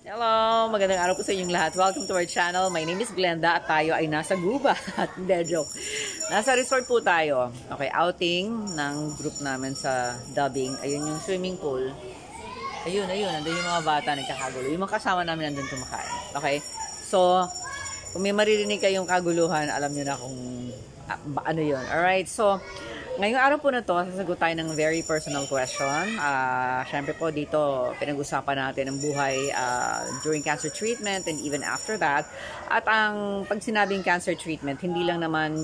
Hello! Magandang araw po sa inyong lahat. Welcome to our channel. My name is Glenda at tayo ay nasa gubat. Hindi, joke. Nasa resort po tayo. Okay, outing ng group namin sa dubbing. Ayun yung swimming pool. Ayun. Nandun yung mga bata nagkakagulo. Yung mga kasama namin nandun kumakain. Okay? So, kung may maririnig kayong kaguluhan, alam nyo na kung ano yun. Alright? So, ngayong araw po na to, sasagot tayo ng very personal question. Siyempre po dito, pinag-usapan natin ang buhay during cancer treatment and even after that. At ang pag sinabing cancer treatment, hindi lang naman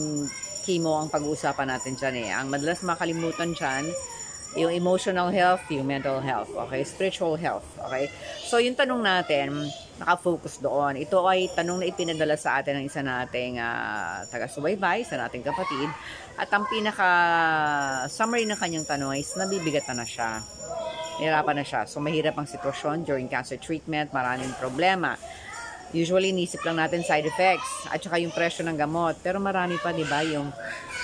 chemo ang pag-uusapan natin dyan eh. Ang madalas makalimutan dyan, yung emotional health, yung mental health, okay? Spiritual health, okay? So, yung tanong natin, nakafocus doon. Ito ay tanong na ipinadala sa atin ng isa nating taga-subaybay, sa nating kapatid. At ang pinaka-summary ng kanyang tanong is nabibigatan na siya. Nahirapan na siya. So, mahirap ang sitwasyon during cancer treatment, maraming problema. Usually, inisip lang natin side effects at saka yung presyo ng gamot. Pero marami pa, di ba, yung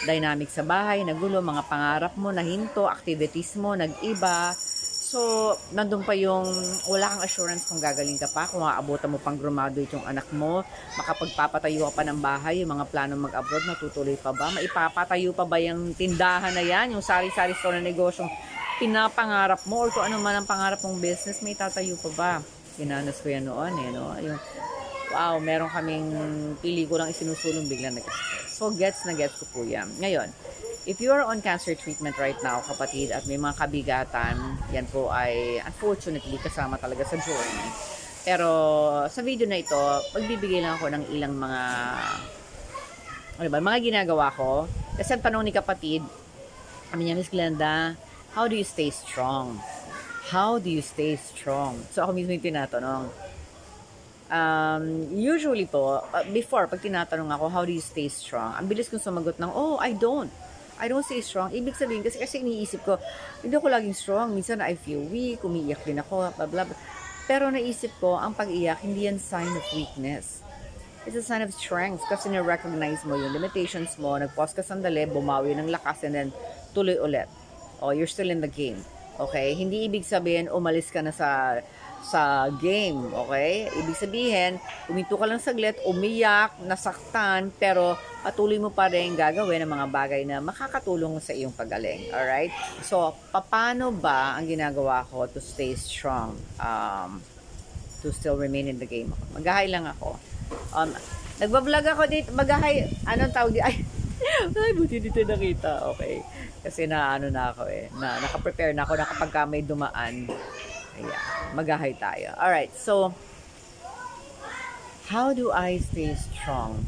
dynamic sa bahay, nagulo, mga pangarap mo, nahinto, activities mo, nag-iba. So, nandun pa yung wala kang assurance kung gagaling ka pa, kung aabutan mo pang graduate yung anak mo, makapagpapatayo ka pa ng bahay, yung mga plano mag-abroad, natutuloy pa ba? Maipapatayo pa ba yung tindahan na yan, yung sari-sari store na negosyong pinapangarap mo, or kung ano man ang pangarap mong business, may tatayo pa ba? Ginanas ko yan noon, eh, no? Yung, wow, meron kaming pelikulang isinusulong biglang nag-stress. So, gets ko po yan. Ngayon, if you are on cancer treatment right now, kapatid, at may mga kabigatan, yan po ay unfortunately kasama talaga sa journey. Pero sa video na ito, magbibigay lang ako ng ilang mga mga ginagawa ko. Kasi ang tanong ni kapatid, kami niya, Miss Glenda, how do you stay strong? How do you stay strong? So ako mismo yung tinatanong. Usually po, before, pag tinatanong ako, how do you stay strong? Ang bilis kong sumagot ng, oh, I don't stay strong. Ibig sabihin, kasi iniisip ko, hindi ako laging strong. Minsan I feel weak, umiiyak din ako, blah, blah, blah. Pero naisip ko, ang pag-iyak, hindi yan sign of weakness. It's a sign of strength kasi na-recognize mo yung limitations mo, nag-pause ka sandali, bumawi ng lakas, and then tuloy ulit. Oh, you're still in the game. Okay? Hindi ibig sabihin, umalis ka na sa game, okay? Ibig sabihin, uminto ka lang saglit, umiyak, nasaktan, pero patuloy mo pa rin gagawin ang mga bagay na makakatulong sa iyong pagaling. Alright? So, paano ba ang ginagawa ko to stay strong? To still remain in the game? Mag-hi lang ako. Nagbablog ako dito, mag-hi, anong tawag dito? Ay, buti dito nakita, okay? Kasi na ako eh, naka-prepare na ako na kapag may dumaan. Ayan, mag-hi tayo. Alright, so, how do I stay strong?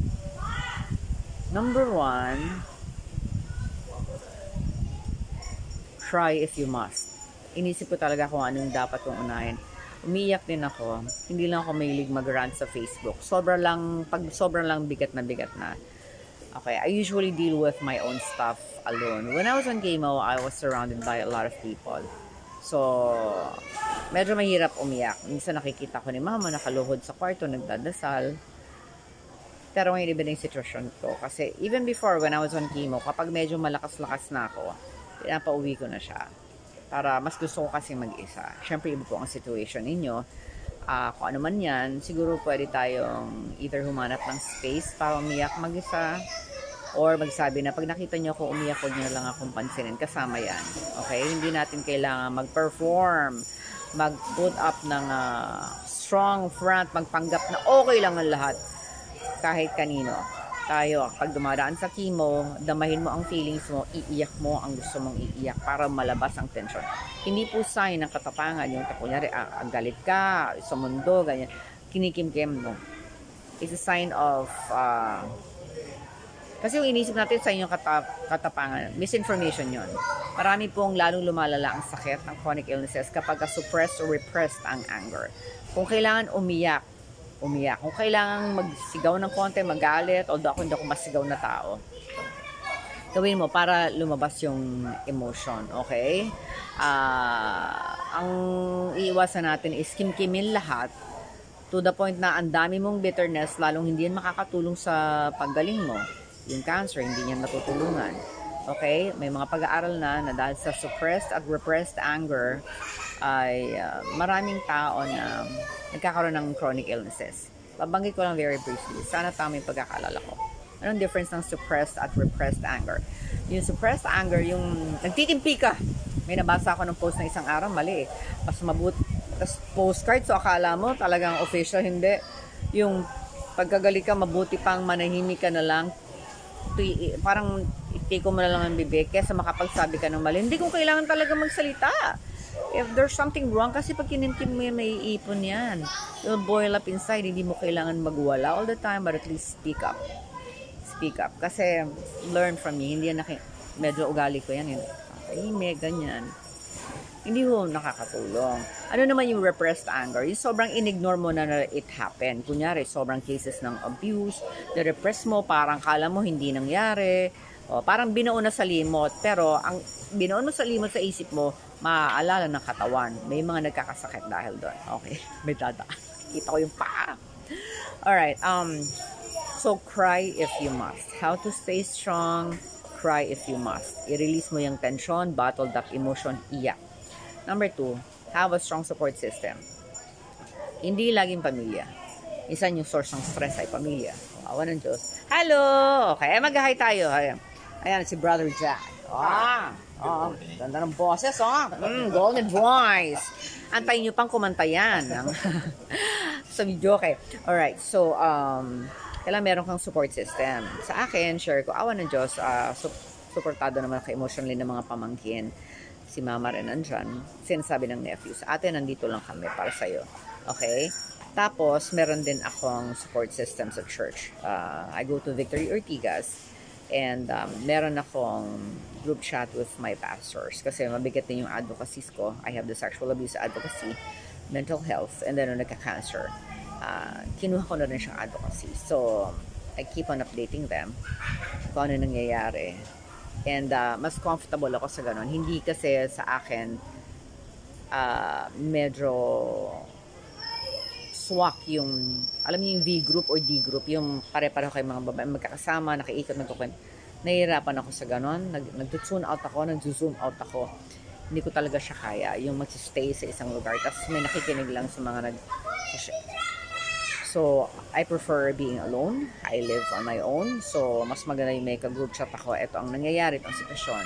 Number one, cry if you must. Inisip ko talaga kung anong dapat kong unahin. Umiyak din ako. Hindi lang ako mahilig mag-rant sa Facebook. Sobrang lang bigat na. Okay, I usually deal with my own stuff alone. When I was on chemo, I was surrounded by a lot of people. So, medyo mahirap umiyak. Minsan nakikita ko ni mama nakaluhod sa kwarto, nagdadasal. Pero ngayon iba na yung sitwasyon ko. Kasi even before when I was on chemo, kapag medyo malakas-lakas na ako, pinapauwi ko na siya. Para mas gusto ko kasi mag-isa. Siyempre iba po ang situation ninyo. Kung ano man yan, siguro pwede tayong either humanap ng space para umiyak mag-isa, or magsabi na pag nakita nyo ako umiyak, huwag nyo na lang akong pansinin. Kasama yan. Okay? Hindi natin kailangan mag-perform, mag-put up ng strong front, magpanggap na okay lang ang lahat. Kahit kanino. Tayo, pag dumadaan sa chemo, damahin mo ang feelings mo, iiyak mo ang gusto mong iiyak para malabas ang tension. Hindi po sign ng katapangan. Yung kunyari, galit ka sa mundo, ganyan. Kinikim-kim mo. It's a sign of kasi yung inisip natin sa inyong katapangan, misinformation yon. Marami pong lalong lumalala ang sakit ng chronic illnesses kapag suppressed or repressed ang anger. Kung kailangan umiyak. Kung kailangan magsigaw ng konti, magalit, although ako hindi ako masigaw na tao, gawin mo para lumabas yung emotion, okay? Ang iiwasan natin is kimkimin lahat to the point na ang dami mong bitterness, lalong hindi yan makakatulong sa paggaling mo. Yung cancer, hindi niya natutulungan. Okay? May mga pag-aaral na dahil sa suppressed at repressed anger, ay maraming tao na nagkakaroon ng chronic illnesses. Babanggit ko lang very briefly. Sana tama yung pagkakaalala ko. Anong difference ng suppressed at repressed anger? Yung suppressed anger, yung nagtitimpi ka. May nabasa ako ng post na isang araw, mali eh. Tapos postcard, so akala mo talagang official, hindi. Yung pagkagalit ka, mabuti pang manahimik ka na lang. Parang itiko mo na lang ang bibig kaysa makapagsabi ka ng mali. Hindi ko kailangan talaga magsalita. If there's something wrong, kasi pag kinintim mo yan, may iipon yan. It'll boil up inside. Hindi mo kailangan magwala all the time, but at least speak up. Speak up. Kasi learn from me. Hindi yan medyo ugali ko yan. May ganyan. Hindi ho nakakatulong. Ano naman yung repressed anger? Yung sobrang in-ignore mo na it happened. Kunyari, sobrang cases ng abuse, na-repress mo, parang kala mo hindi nangyari, o parang binuon na sa limot, pero ang binuon mo sa limot sa isip mo, maaalala ng katawan. May mga nagkakasakit dahil doon. Okay, may dadaan. Kita ko yung paa. Alright, so cry if you must. How to stay strong? Cry if you must. I-release mo yung tension, bottled up emotion, iyak. Number 2, have a strong support system. Hindi laging pamilya. Isa yung source ng stress ay pamilya. Awa ng Diyos. Hello! Okay, mag-hi tayo. Ayan, si Brother Jack. Ganda ng boses, golden voice. Antayin nyo pang kumanta yan. Sa video, okay. Alright, so, kailangan meron kang support system. Sa akin, share ko, awa ng Diyos, supportado naman ako emotionally ng mga pamangkin. Si mama rin nandyan. Sinasabi ng nephew, sa atin, nandito lang kami para sa'yo. Okay? Tapos, meron din akong support system sa church. I go to Victory Ortigas and meron akong group chat with my pastors kasi mabigat din yung advocacies ko. I have the sexual abuse advocacy, mental health, and then nung nagka-cancer, kinuha ko na rin siyang advocacy. So, I keep on updating them kung ano nangyayari. And mas comfortable ako sa ganun. Hindi kasi sa akin medyo swak yung, alam niyo yung V group or D group, yung pare-pareho kayo mga babae magkakasama, nakiikot, nagkukwento. Nahihirapan ako sa ganun. Nag-zoom out ako. Hindi ko talaga siya kaya. Yung mag-stay sa isang lugar. Tapos may nakikinig lang sa mga So, I prefer being alone. I live on my own. So, mas maganda yung may ka-group chat ako. Ito ang nangyayari, itong sitwasyon.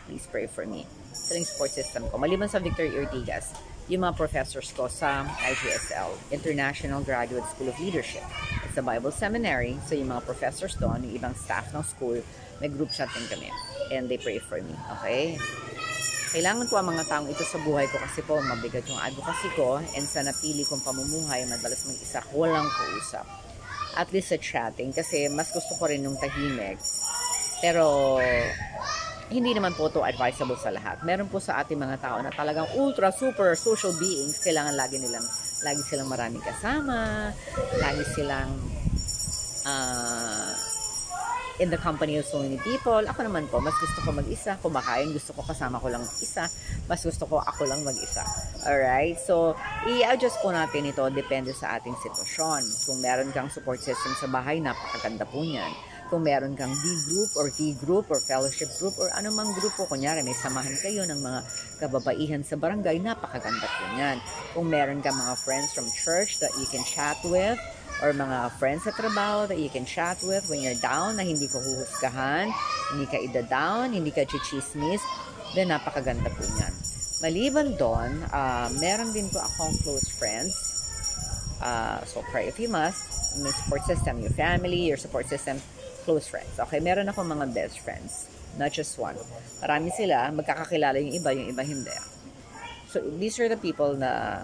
Please pray for me. Ito yung support system ko. Maliban sa Victory Ortigas, yung mga professors ko sa IGSL, International Graduate School of Leadership. It's a Bible seminary. So, yung mga professors doon, yung ibang staff ng school, may group chat din kami. And they pray for me. Okay? Kailangan ko ang mga taong ito sa buhay ko kasi po mabigat yung advocacy ko and sa napili kong pamumuhay, madalas mag-isa ko walang kausap. At least sa chatting kasi mas gusto ko rin yung tahimik. Pero hindi naman po ito advisable sa lahat. Meron po sa ating mga tao na talagang ultra super social beings, kailangan lagi silang maraming kasama, lagi silang in the company of so many people. Ako naman po, mas gusto ko mag-isa. Kumakain, gusto ko kasama ko lang isa. Mas gusto ko ako lang mag-isa. Alright? So, i-adjust po natin ito. Depende sa ating sitwasyon. Kung meron kang support system sa bahay, napakaganda po niyan. Kung meron kang D group or T group or fellowship group or anumang grupo, kunyari may samahan kayo ng mga kababaihan sa barangay, napakaganda po niyan. Kung meron kang mga friends from church that you can chat with, or mga friends sa trabaho that you can chat with when you're down, na hindi ka huhusgahan, hindi ka ida-down, hindi ka chichismis, then napakaganda po niyan. Maliban doon, meron din po akong close friends. So pray if you must. May support system, your family, your support system, close friends. Okay, meron akong mga best friends. Not just one. Marami sila, magkakakilala yung iba hindi. So these are the people na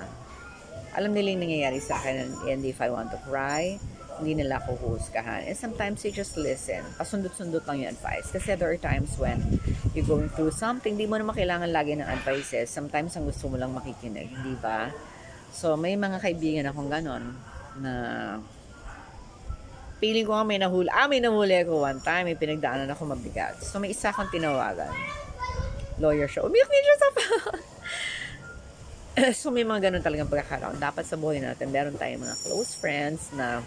alam nila yung nangyayari sa akin, and if I want to cry, hindi nila ako huhusgahan. And sometimes you just listen. Pasundot-sundot lang yung advice. Kasi there are times when you're going through something, di mo naman kailangan lagi ng advices. Sometimes ang gusto mo lang makikinig, di ba? So, may mga kaibigan akong ganon na feeling ko nga may nahuli. May nahuli ako one time. May pinagdaanan ako mabigat. So, may isa akong tinawagan. Lawyer siya. Umiyak niya siya sa phone. So, may mga ganun talagang pagkakaroon. Dapat sa buhay natin, meron tayong mga close friends na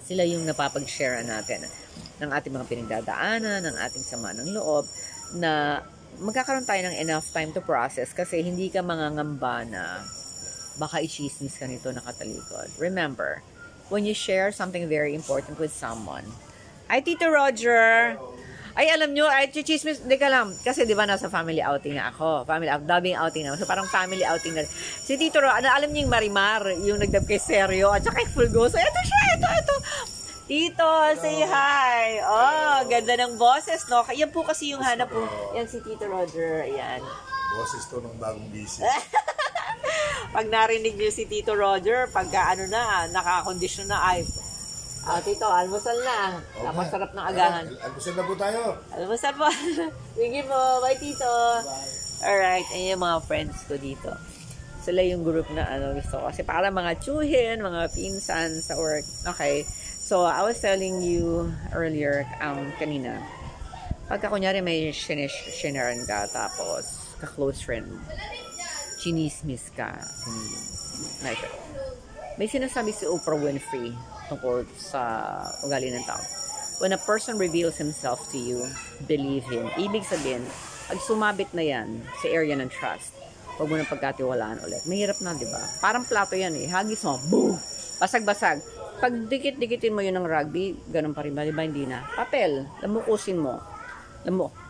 sila yung napapag-share natin ng ating mga pinagdadaanan, ng ating sama ng loob, na magkakaroon tayo ng enough time to process kasi hindi ka mangangamba na baka i-chismis ka nito nakatalikod. Remember, when you share something very important with someone, ay, Tito Roger! Ay, alam nyo, ay, chismis, di ka lang. Kasi, di ba, nasa family outing nga ako. Dubbing outing na. So, parang family outing na. Si Tito Roger, alam niyo yung Marimar, yung nagdab kay Seryo, at saka kay Fulgoso. Ito siya, ito. Tito, say hi. Oh, ganda ng boses, no? Yan po kasi yung hanap po. Yan si Tito Roger, ayan. Boses to ng bagong busy. Pag narinig niyo si Tito Roger, pagka ano na, nakakondisyon na, ay, Tito, almusal na. Okay. Napasarap ng agahan. Almusal na po tayo. Almusal po. Sige po. Bye, Tito. Alright. Ayan yung mga friends ko dito. Sila yung group na gusto ko. Kasi para mga tsuhin, mga pinsan sa work. Okay. So, I was telling you earlier, kanina, pagka kunyari may shinaran ka, tapos ka-close friend, chinismis ka, may sinasabi si Oprah Winfrey tungkol sa ugali ng tao. When a person reveals himself to you, believe him. Ibig sabihin, pag sumabit na yan sa area ng trust, huwag mo nang pagkatiwalaan ulit. Mahirap na, di ba? Parang plato yan eh. Hagis mo, boom! Basag-basag. Pag dikit-dikitin mo yun ng rugby, ganun pa rin ba? Di ba? Hindi na. Papel. Lamukusin mo.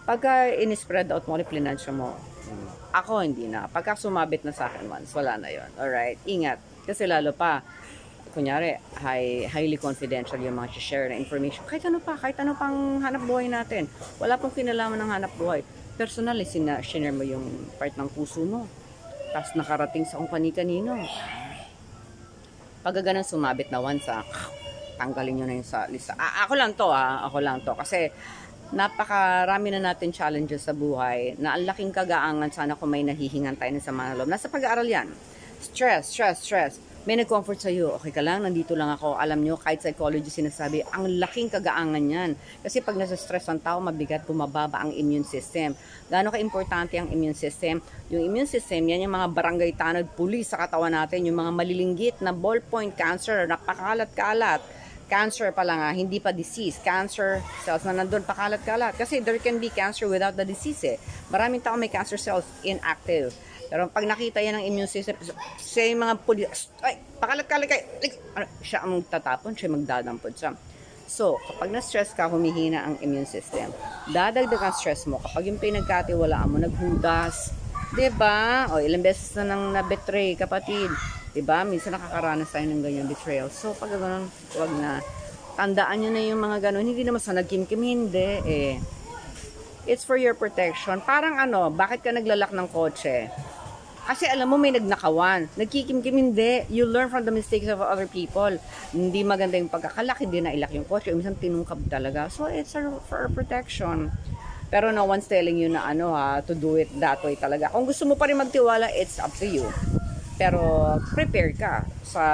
Pagka in-spread out mo, plinansya mo, ako hindi na. Pagka sumabit na sa akin once, wala na yun. Alright? Ingat. Kasi lalo pa, kunyari, highly confidential yung mga share na information. Kahit ano pang hanap buhay natin. Wala pong kinalaman ng hanap buhay. Personally, sinare mo yung part ng puso mo. Tapos nakarating sa kung kani-kanino. Pag ganun sumabit na once, tanggalin nyo na yung sa lista. Ako lang to. Kasi, napakarami na natin challenges sa buhay na ang laking kagaangan sana kung may nahihingan tayo sa mga loob. Nasa pag-aaral yan. Stress. May nag-comfort sa'yo, okay ka lang, nandito lang ako. Alam nyo, kahit psychology sinasabi, ang laking kagaangan yan. Kasi pag nasa-stress ang tao, mabigat, bumababa ang immune system. Gaano ka-importante ang immune system? Yung immune system, yan yung mga barangay tanod, pulis sa katawan natin, yung mga malilinggit na ballpoint cancer, napakalat-kalat. Cancer pala nga, hindi pa disease. Cancer cells na nandun, pakalat-kalat. Kasi there can be cancer without the disease eh. Maraming tao may cancer cells inactive. Pero pag nakita yan ng immune system, siya yung mga pulis, ay, pakalat-kalat kayo, siya ang tatapon, siya magdadampod siya. So, kapag na-stress ka, humihina ang immune system. Dadagdag ang stress mo. Kapag yung pinagkatiwalaan mo, naghudas, diba? O, ilang beses na nang na-betray, kapatid. Diba? Minsan nakakaranas tayo ng ganyan betrayal. So, pag gano'n, huwag na. Tandaan nyo na yung mga gano'n. Hindi naman sa nagkimkim, hindi eh. It's for your protection. Parang bakit ka naglalak ng kotse? Kasi alam mo may nagnakawan. Nagkikimkim, hindi. You learn from the mistakes of other people. Hindi maganda yung pagkakalak, hindi na ilak yung kotse. Minsan tinungkab talaga. So, it's for protection. Pero no one's telling you na to do it that way talaga. Kung gusto mo pa rin magtiwala, it's up to you. Pero prepare ka sa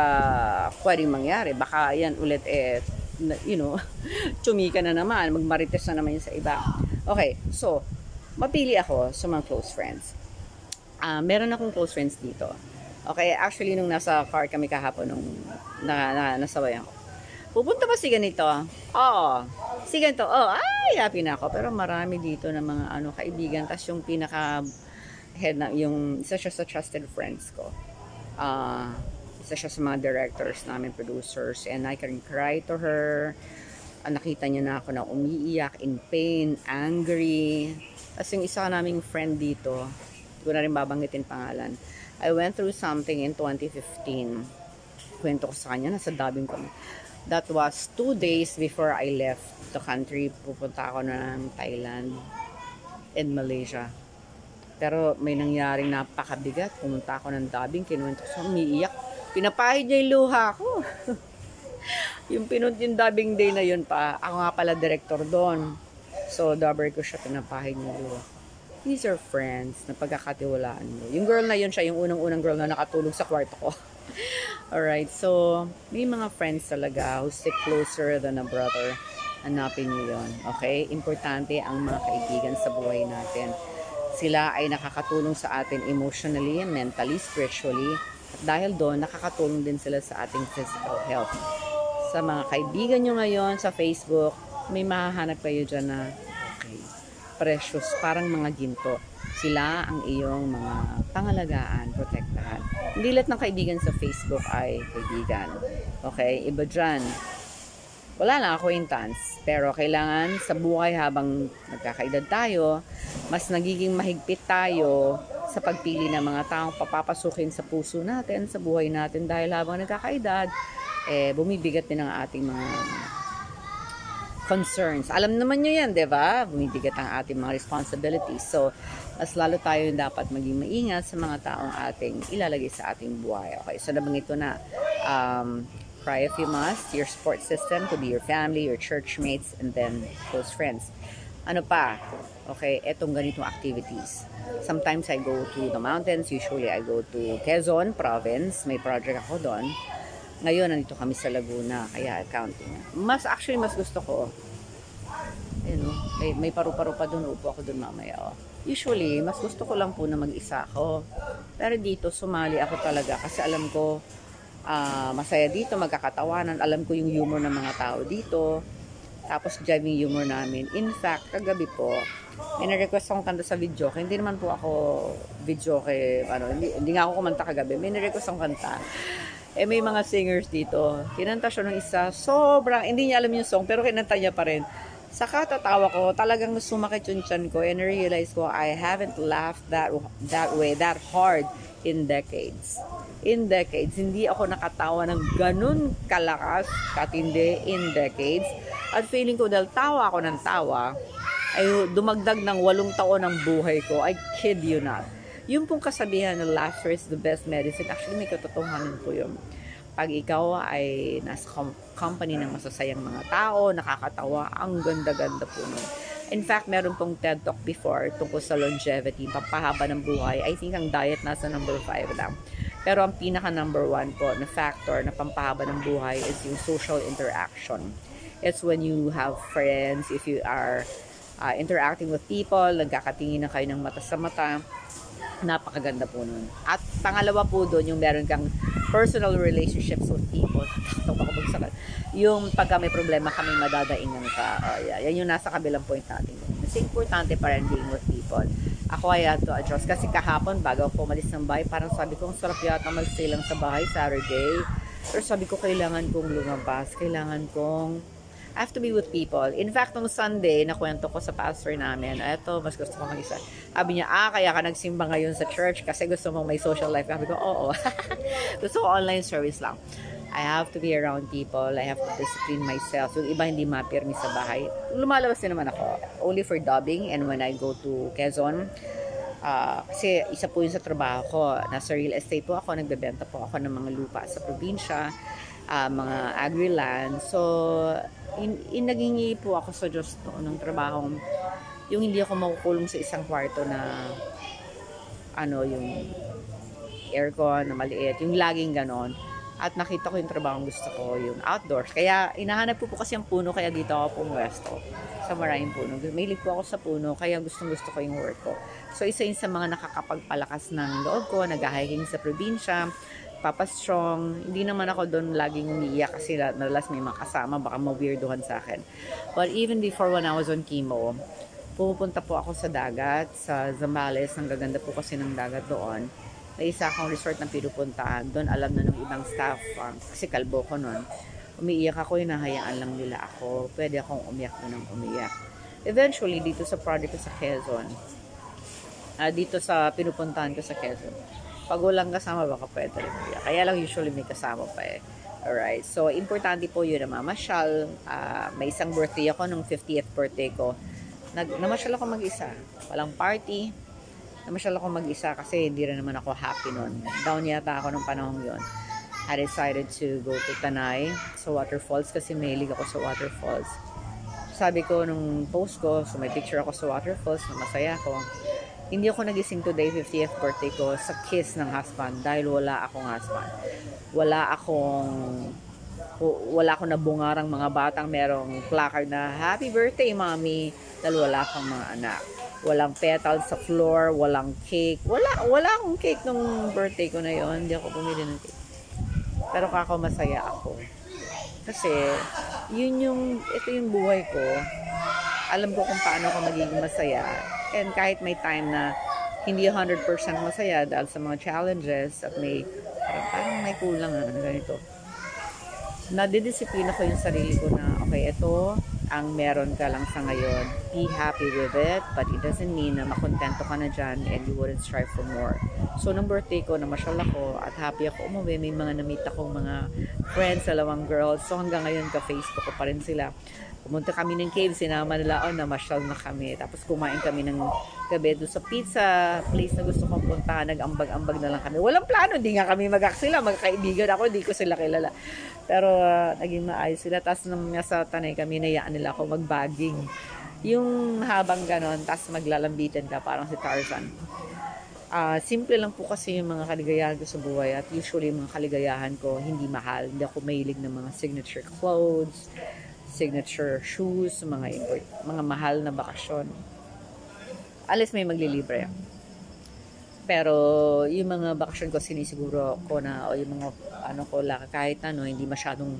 pwedeng mangyari. Baka yan ulit tsumika na naman, magmarites na naman yun sa iba. Okay, so mapili ako sa mga close friends. Meron akong close friends dito. Okay, actually nung nasa car kami kahapon nung nasabayan ko. Pupunta ba si ganito? Oo. Si ganito. Ay, happy na ako. Pero marami dito na mga kaibigan. Tapos yung pinaka head na, yung isa siya sa trusted friends ko. Isa siya sa mga directors namin, producers. And I can cry to her. Nakita niya na ako na umiiyak, in pain, angry. Tapos yung isa naming friend dito, hindi ko na rin babanggitin pangalan. I went through something in 2015. Kwento ko sa kanya, nasa dubbing ko. That was 2 days before I left the country. Pupunta ako ng Thailand and Malaysia. Pero may nangyaring napakabigat. Pumunta ako ng dubbing, kinuwento ko sa umiiyak. Pinapahid niya yung luha ko. yung dubbing day na yun pa. Ako nga pala director doon. So, dubber ko siya, pinapahid niya yung luha. These are friends na pagkakatiwalaan mo. Yung girl na yun, siya yung unang-unang girl na nakatulog sa kwarto ko. Alright, so may mga friends talaga who stick closer than a brother. Hanapin niyo yun. Okay? Importante ang mga kaibigan sa buhay natin. Sila ay nakakatulong sa atin emotionally, mentally, spiritually. At dahil doon, nakakatulong din sila sa ating physical health. Sa mga kaibigan nyo ngayon sa Facebook, may mahahanap kayo dyan na okay. precious, parang mga ginto. Sila ang iyong mga pangalagaan, protektahan. Hindi lahat ng kaibigan sa Facebook ay kaibigan. Okay? Iba dyan. Wala lang acquaintance. Pero kailangan sa buhay habang nagkakaedad tayo, mas nagiging mahigpit tayo sa pagpili ng mga taong papapasukin sa puso natin, sa buhay natin. Dahil habang nagkakaedad, bumibigat din ang ating mga concerns. Alam naman nyo yan, di ba? Bumibigat ang ating mga responsibilities. So, mas lalo tayo dapat maging maingat sa mga taong ating ilalagay sa ating buhay. Okay, so nabanggit ko na, cry if you must, your support system could be your family, your church mates, and then close friends. Ano pa? Okay, etong ganitong activities. Sometimes I go to the mountains. Usually I go to Quezon province. May project ako doon. Ngayon, nandito kami sa Laguna, kaya accounting. Mas gusto ko, may paru-paro pa doon, upo ako doon mamaya. Oh. Usually, mas gusto ko lang po na mag-isa ako. Pero dito, sumali ako talaga kasi alam ko, masaya dito, magkakatawanan. Alam ko yung humor ng mga tao dito. Tapos, driving humor namin. In fact, kagabi po, may na-request akong kanta sa videoke. Hindi naman po ako videoke, hindi nga ako kumanta kagabi. May na-request akong kanta. May mga singers dito. Kinanta siya ng isa. Sobrang, hindi niya alam yung song, pero kinanta niya pa rin. Sa katatawa ko, talagang sumakit yung tiyan ko and realize ko, I haven't laughed that way, that hard in decades. In decades, hindi ako nakatawa ng ganun kalakas, katindi in decades. At feeling ko, dahil tawa ako ng tawa, ay dumagdag ng 8 taon ng buhay ko. I kid you not. Yung pong kasabihan na laughter is the best medicine, actually may katotohanan po yun. Pag ikaw ay nasa company ng masasayang mga tao, nakakatawa, ang ganda-ganda po nun. In fact, meron pong TED Talk before tungkol sa longevity, pampahaba ng buhay. I think ang diet nasa number 5 lang. Pero ang pinaka number 1 po na factor na pampahaba ng buhay is yung social interaction. It's when you have friends, if you are interacting with people, nagkakatingin na kayo ng mata sa mata, napakaganda po nun. At pangalawa po doon, yung meron kang personal relationships with people. Yung pagka may problema kami, madadaingan ka. Yan yung nasa kabilang point natin. Mas importante pa rin being with people. Ako ay to adjust. Kasi kahapon, bago ako umalis ng bahay, parang sabi ko, ang sarap yata mag-stay lang sa bahay Saturday. Pero sabi ko, kailangan kong lumabas. Kailangan kong I have to be with people. In fact, nung Sunday, nakwento ko sa pastor namin, eto, mas gusto ko mag-isa. Sabi niya, kaya ka nagsimba ngayon sa church kasi gusto mong may social life. Sabi ko, oo. Gusto ko online service lang. I have to be around people. I have to discipline myself. Yung iba hindi mapirmi sa bahay. Lumalabas din naman ako. Only for dubbing and when I go to Quezon. Kasi isa po yun sa trabaho ko. Nasa real estate po ako. Nagbebenta po ako ng mga lupa sa probinsya. Mga agri-land. So, naghingi po ako sa Diyos ng trabaho. Yung hindi ako makukulong sa isang kwarto na yung aircon na maliit. Yung laging ganon. At nakita ko yung trabaho gusto ko, yung outdoors. Kaya, inahanap po kasi ang puno, kaya dito ako pumuwesto. Sa maraming puno. Mahilig po ako sa puno, kaya gustong-gusto ko yung work ko. So, isa yun sa mga nakakapagpalakas ng loob ko, nag-hiking sa probinsya, Papa Strong. Hindi naman ako doon laging umiiyak kasi madalas may mga kasama, baka ma-weirdohan sa akin. But even before when I was on chemo, pupunta po ako sa dagat, sa Zambales. Ang gaganda po kasi ng dagat doon. May isa akong resort na pinupuntahan. Doon alam na ng ibang staff, kasi kalbo ko nun. Umiiyak ako, hinahayaan lang nila ako. Pwede akong umiyak na ng umiyak. Eventually, dito sa project ko sa Quezon, dito sa pinupuntahan ko sa Quezon, pag walang kasama, baka pwede rin umiyak. Kaya lang usually may kasama pa eh. Alright, so importante po yun na mamasyal. May isang birthday ako, nung 50th birthday ko. Namasyal ako mag-isa. Walang party. Namasyal ako mag-isa kasi hindi rin naman ako happy nun. Down yata ako nung panahon yun. I decided to go to Tanay sa waterfalls kasi mahilig ako sa waterfalls. Sabi ko nung post ko, so may picture ako sa waterfalls na masaya ko. Hindi ako nagising today, 50th birthday ko, sa kiss ng husband dahil wala akong husband. Wala akong nabungarang mga batang merong placard na happy birthday mommy dahil wala akong mga anak. Walang petals sa floor, walang cake. Wala akong cake nung birthday ko na yon. Hindi ako bumili ng cake. Pero kako masaya ako. Kasi ito yung buhay ko. alam ko kung paano ako magiging masaya. And kahit may time na hindi 100% masaya dahil sa mga challenges at may parang may kulang ganito. Nadidisiplina ko yung sarili ko na okay, ito ang meron ka lang sa ngayon. Be happy with it, but it doesn't mean na makontento ka na dyan and you wouldn't strive for more. So, nung birthday ko, namasyal ako at happy ako umuwi. May mga namit akong mga friends, 2 girls. So, hanggang ngayon ka-Facebook ko pa rin sila. Pumunta kami ng cave, sinama nila, namasyal na kami. Tapos kumain kami ng gabi doon sa pizza place na gusto kong puntahan. Nag-ambag-ambag na lang kami. Walang plano, hindi nga kami magkaksila. Magkaibigan ako, hindi ko sila kilala. Pero naging maayos sila. Tapos nung nasa Tanay kami, nayaan nila ako mag-bagging. Yung habang ganon, tapos maglalambitan ka, parang si Tarzan. Simple lang po kasi yung mga kaligayahan ko sa buhay. At usually, yung mga kaligayahan ko, hindi mahal. Hindi ako mahilig ng mga signature clothes, signature shoes, mga mahal na bakasyon. Alis may maglilibre. Pero yung mga bakasyon ko sinisiguro ko na o yung mga kahit hindi masyadong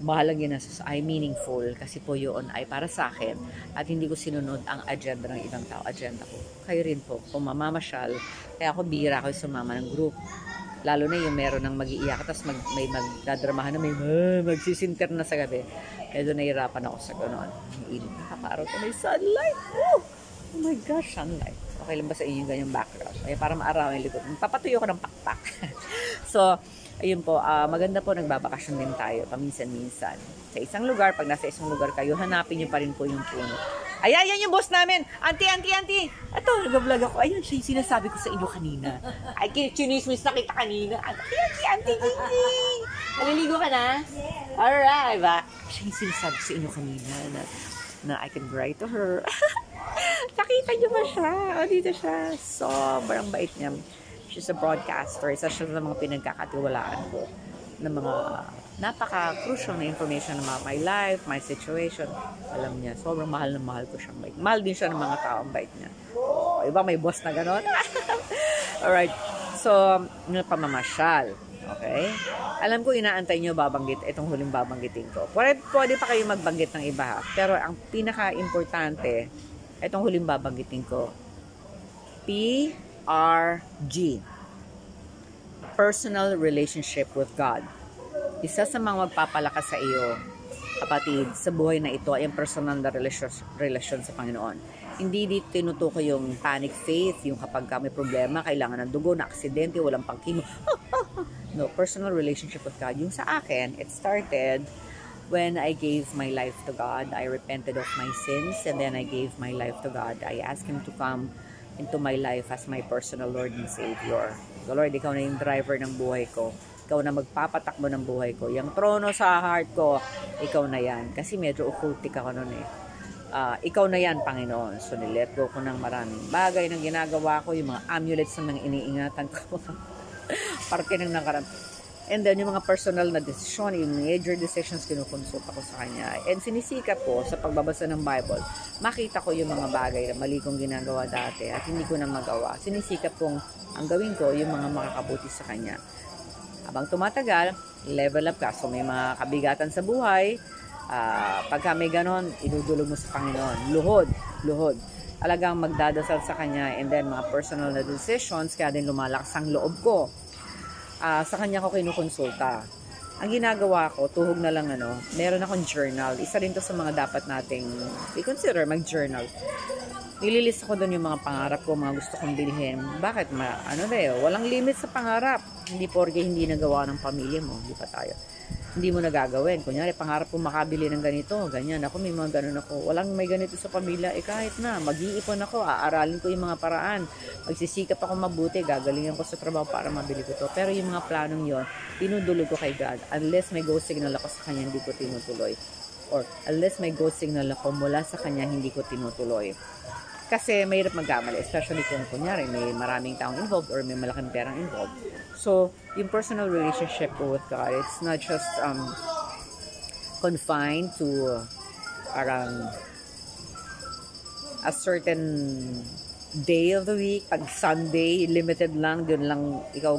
mahal lang ay meaningful kasi po yun ay para sa akin at hindi ko sinunod ang agenda ng ibang tao. Agenda ko. Kayo rin po, kung mamamasyal, kaya ako bihira ako sumama ng group. Lalo na yung meron ng mag-iiyak tapos may magdadramahan na may magsisinter na sa gabi. Kaya doon nahihirapan ako sa gano'n. Init na kaparaw ko may sunlight. Oh my gosh, sunlight. Okay lang ba sa inyo yung ganyang background? Kaya para maaraw yung likod. Papatuyo ko ng pakpak. So, ayun po, maganda po nagbabakasyon din tayo paminsan-minsan. Sa isang lugar, pag nasa isang lugar kayo, hanapin nyo pa rin po yung puno. Ayan yung boss namin. Auntie. Ito, nag-vlog ako. Ayun, siya yung sinasabi ko sa inyo kanina. Ay, chinismis na kita kanina. Auntie. Naliligo ka na? Alright, ba? Siya yung sinasabi ko sa inyo kanina na I can write to her. Nakita niyo ba siya? Dito siya. Sobrang bait niya. She's a broadcaster. Isa siya sa mga pinagkakatiwalaan ko ng mga napaka-crucial na information about my life, my situation. Alam niya, sobrang mahal na mahal ko siyang bait. Mahal din siya ng mga tao ang bait niya. Iba may boss na gano'n. Alright. So, pamamasyal. Okay? Alam ko, inaantay nyo babanggit itong huling babanggitin ko. Pwede pa kayo magbanggit ng iba. Pero ang pinaka-importante, itong huling babanggitin ko. PRG. Personal relationship with God. Isa sa mga magpapalakas sa iyo, kapatid, sa buhay na ito ay ang personal na relasyon sa Panginoon. Hindi dito tinutukoy yung panic faith, yung kapag may problema, kailangan ng dugo, na aksidente, walang pangkimo. No, personal relationship with God. Yung sa akin, it started when I gave my life to God. I repented of my sins and then I gave my life to God. I asked Him to come into my life as my personal Lord and Savior. So Lord, Ikaw na yung driver ng buhay ko. Ikaw na magpapatakbo ng buhay ko. Yung trono sa heart ko, Ikaw na yan. Kasi medyo occultic ako nun eh. Ikaw na yan, Panginoon. So nilet go ko ng maraming bagay ng ginagawa ko, yung mga amulets na mga iniingatan ko. Parte ng nakaraan. And then, yung mga personal na desisyon, yung major decisions, kinukonsult ako sa Kanya. And sinisikap ko sa pagbabasa ng Bible, makita ko yung mga bagay na mali kong ginagawa dati at hindi ko na magawa. Sinisikap kong ang gawin ko, yung mga makakabuti sa Kanya. Habang tumatagal, level up ka. So, may mga kabigatan sa buhay. Pagka may ganon, idudulog mo sa Panginoon. Luhod. Alagang magdadasal sa Kanya and then mga personal na decisions, kaya din lumalakas ang loob ko. Sa Kanya ko kinukonsulta. Ang ginagawa ko, tuhog na lang meron akong journal. Isa rin to sa mga dapat nating i-consider, mag-journal. Nililista ko doon yung mga pangarap ko, mga gusto kong bilhin. Bakit? Walang limit sa pangarap. Hindi porke hindi nagawa ng pamilya mo. Hindi pa tayo. Hindi mo nagagawin. Kunyari, pangarap ko makabili ng ganito, ganyan. Ako, may mga ganun ako. Walang may ganito sa pamilya. Kahit na, mag-iipon ako. Aaralin ko yung mga paraan. Magsisikap ako mabuti. Gagalingan ko sa trabaho para mabili ko to. Pero yung mga planong yon, tinudulog ko kay God. Unless may go signal ako sa Kanya, hindi ko tinutuloy. Or, unless may go signal ako mula sa Kanya, hindi ko tinutuloy. Kasi mahirap magkamali, especially kung kunyari may maraming taong involved or may malaking perang involved. So, yung personal relationship with God, it's not just confined to parang a certain day of the week. Pag Sunday, limited lang, dun lang ikaw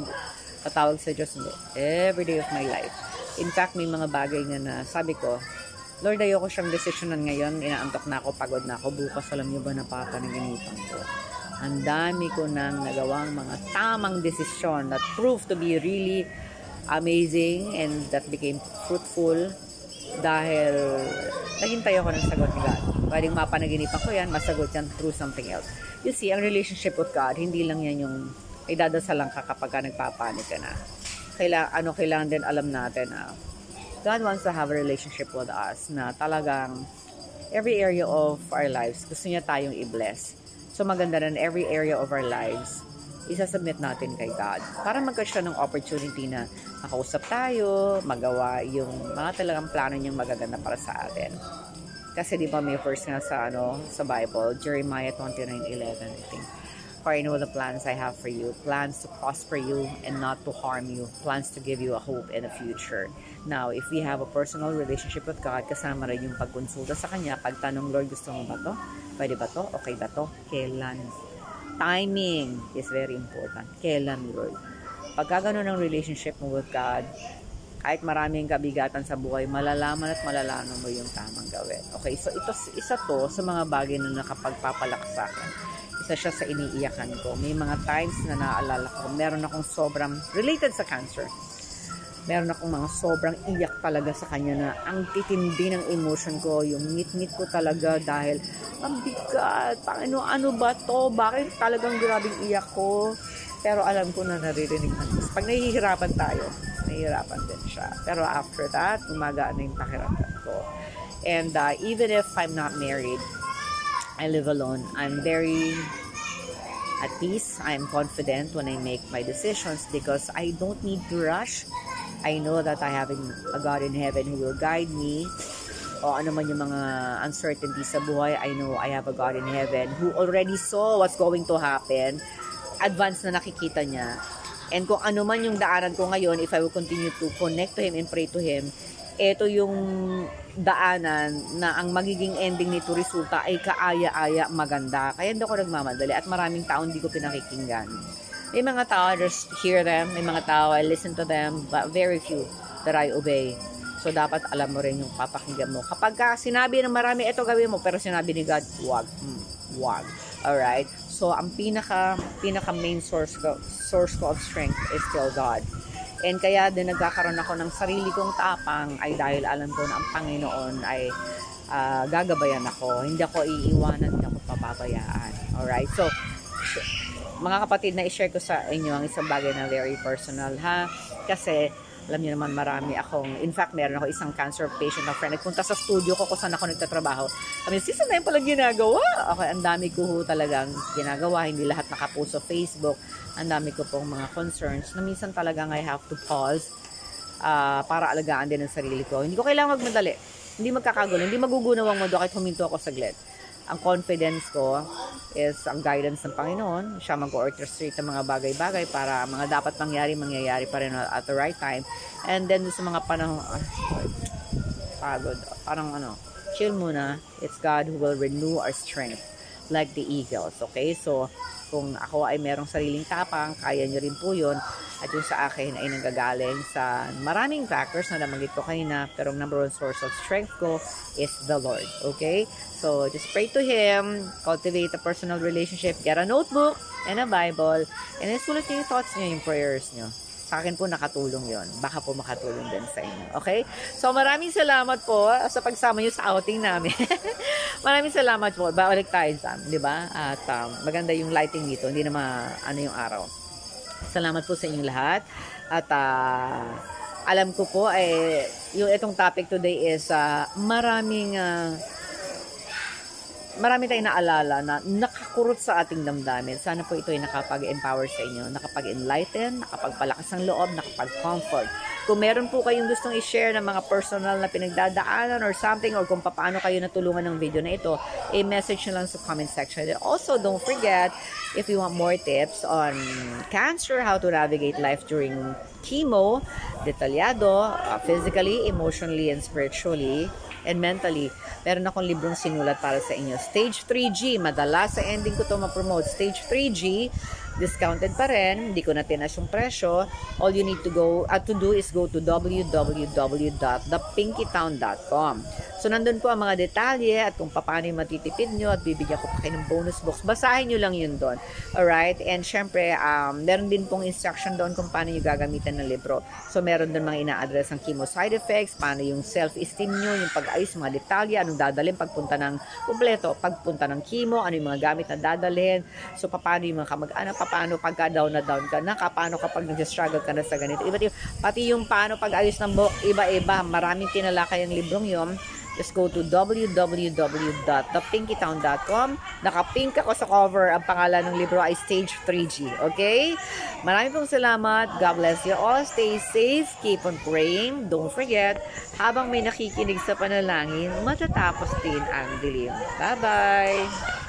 tatawag sa Diyos. Every day of my life. In fact, may mga bagay na sabi ko, Lord, ayoko siyang desisyonan ngayon. Inaantok na ako, pagod na ako. Bukas, alam niyo ba, napapanaginipan ko. Ang dami ko nang nagawang mga tamang desisyon that proved to be really amazing and that became fruitful dahil naghintay ako ng sagot ni God. Pwedeng mapanaginipan ko yan, masagot yan through something else. You see, ang relationship with God, hindi lang yan yung idadasalan ka kapag ka nagpapanik ka na. Kailangan din alam natin na God wants to have a relationship with us na talagang every area of our lives, gusto niya tayong i-bless. So maganda rin every area of our lives, isasubmit natin kay God para magkaroon siya ng opportunity na makausap tayo, magawa yung mga talagang plano niyang magaganda para sa atin. Kasi di ba may verse nga sa Bible, Jeremiah 29:11, I think. For I know the plans I have for you, plans to prosper you and not to harm you, plans to give you a hope and a future. Now, if we have a personal relationship with God, kasama rin yung pagkonsulta sa Kanya, pagtanong, Lord, gusto mo ba to? Pwede ba to? Okay ba to? Kailan? Timing is very important. Kailan, Lord? Pagka ganun ang relationship mo with God, kahit maraming kabigatan sa buhay, malalaman at malalaman mo yung tamang gawin. Okay, so isa to sa mga bagay na nakapagpapalakas sa akin. Isa siya sa iniiyakan ko. May mga times na naaalala ko, meron akong sobrang related sa cancer. Meron akong mga sobrang iyak talaga sa kanya na ang titindi ng emotion ko, yung ngit-ngit ko talaga dahil ang bigat, ano ba to? Bakit talagang grabing iyak ko? Pero alam ko na naririnig ng Diyos. Pag nahihirapan tayo, nahihirapan din siya. Pero after that, gumagaan na yung pakiramdam ko. And even if I'm not married, I live alone. I'm very at peace. I'm confident when I make my decisions because I don't need to rush. I know that I have a God in heaven who will guide me. O ano man yung mga uncertainties sa buhay, I know I have a God in heaven who already saw what's going to happen. Advance na nakikita niya. And kung ano man yung daanan ko ngayon, if I will continue to connect to Him and pray to Him, ito yung daanan na ang magiging ending nito resulta ay kaaya-aya maganda. Kaya hindi ako nagmamadali at maraming tao hindi ko pinakikinggan. May mga tao, I just hear them. May mga tao, I listen to them, but very few that I obey. So, dapat alam mo rin yung papakinggan mo. Kapag sinabi ng marami, ito gawin mo, pero sinabi ni God, wag. Alright? So, ang pinaka main source ko of strength is still God. And kaya din nagkakaroon ako ng sarili kong tapang ay dahil alam ko na ang Panginoon ay gagabayan ako. Hindi ako iiwanan, hindi ako papabayaan. Alright? So, mga kapatid, na i-share ko sa inyo ang isang bagay na very personal, ha? Kasi, alam niyo naman, marami akong, in fact, meron ako isang cancer patient na friend. Nagpunta sa studio ko kung saan ako nagtatrabaho. Kami, season na yun palang ginagawa. Okay, ang dami ko talagang ginagawa. Hindi lahat nakapost sa Facebook. Ang dami ko pong mga concerns na minsan talagang I have to pause para alagaan din ang sarili ko. Hindi ko kailangan magmadali. Hindi magkakagulo. Hindi magugunaw ang mundo kahit huminto ako saglit. Ang confidence ko is ang guidance ng Panginoon. Siya mag-orchestrate ng mga bagay-bagay para mga dapat mangyayari pa rin at the right time. And then sa mga panahon, pagod, parang chill muna. It's God who will renew our strength like the eagles. Okay? So, kung ako ay merong sariling tapang, kaya nyo rin po yun. At yung sa akin ay nanggagaling sa maraming factors na nabanggit ko kanina, pero ang number one source of strength ko is the Lord. Okay? So, just pray to Him, cultivate a personal relationship, get a notebook and a Bible, and then sulat nyo yung thoughts nyo, yung prayers nyo. Sa akin po nakatulong yon. Baka po makatulong din sa inyo. Okay? So, maraming salamat po sa pagsama nyo sa outing namin. Maraming salamat po. Balik tayo dyan, di ba? At maganda yung lighting dito. Hindi na yung araw. Salamat po sa inyong lahat. At alam ko po, yung itong topic today is marami tayong naalala na nakakurot sa ating damdamin. Sana po ito ay nakapag-empower sa inyo, nakapag-enlighten, nakapagpalakas ng loob, nakapag-comfort. Kung meron po kayong gustong i-share ng mga personal na pinagdadaanan or something, or kung paano kayo natulungan ng video na ito, i-message nyo lang sa comment section. And also, don't forget, if you want more tips on cancer, how to navigate life during chemo, detalyado, physically, emotionally, and spiritually, and mentally, meron akong librong sinulat para sa inyo. Stage 3G, madalas sa ending ko to ma-promote. Stage 3G, discounted pa rin, hindi ko na tinas yung presyo. All you need to do is go to www.thepinkytown.com. So, nandun po ang mga detalye at kung paano yung matitipid nyo at bibigyan ko pa kayo ng bonus box. Basahin nyo lang yun doon. Alright? And syempre, meron din pong instruction doon kung paano nyo gagamitan ng libro. So, meron doon mga ina-address ang chemo side effects, paano yung self-esteem nyo, yung pag-ayos, mga detalye, anong dadalhin pagpunta ng kumpleto, pagpunta ng chemo, ano yung mga gamit na dadalhin. So, paano yung mga kamag-anak, paano pagka down na down ka na, paano kapag nag-struggle ka na sa ganito. Pati yung paano pag-ayos ng buhok, iba-iba. Maraming tinalakay ang librong yun. Just go to www.thepinkytown.com. Naka-pink ako sa cover. Ang pangalan ng libro ay Stage 3G. Okay? Maraming pong salamat. God bless you all. Stay safe. Keep on praying. Don't forget, habang may nakikinig sa panalangin, matatapos din ang dilim. Bye-bye!